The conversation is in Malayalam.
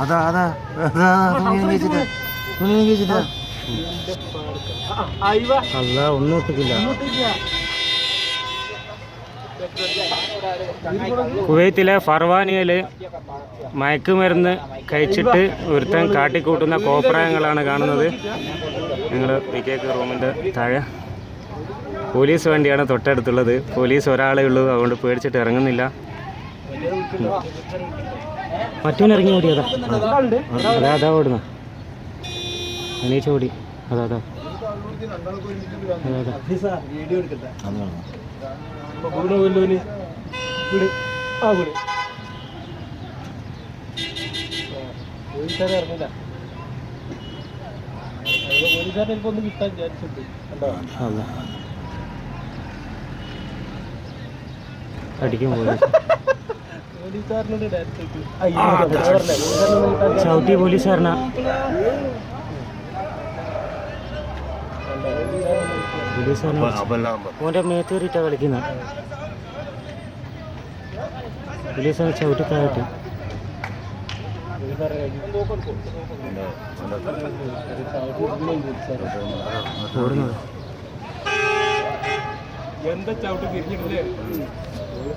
അതാ അതാ അതാ തുണി നീക്കിച്ചിട്ടാ അല്ല ഒന്നും ഒട്ടിക്കില്ല. കുവൈത്തിലെ ഫർവാനിയയിൽ മയക്കുമരുന്ന് കഴിച്ചിട്ട് ഒരുത്തൻ കാട്ടിക്കൂട്ടുന്ന കോപ്രായങ്ങളാണ് കാണുന്നത്. ഞങ്ങൾ പിക്കേക്ക് റൂമിൻ്റെ താഴെ പോലീസ് വണ്ടിയാണ് തൊട്ടടുത്തുള്ളത്. പോലീസ് ഒരാളേ ഉള്ളൂ, അതുകൊണ്ട് പേടിച്ചിട്ട് ഇറങ്ങുന്നില്ല. മറ്റവൻ ഇറങ്ങി ഓടി. അതാ അതാ ഓടുന്ന അനീച്ച ഓടി. അതാ അതാ അടിക്കും ചവിട്ടി പോലീസുകാരനാ. ഓൻ്റെ മേത്ത് കയറിയിട്ടാ കളിക്കുന്ന. പോലീസുകാരൻ ചവിട്ടി താഴട്ട്. ഓടുന്നത് എന്താ ചവിട്ടി തിരിഞ്ഞിട്ടില്ലേ?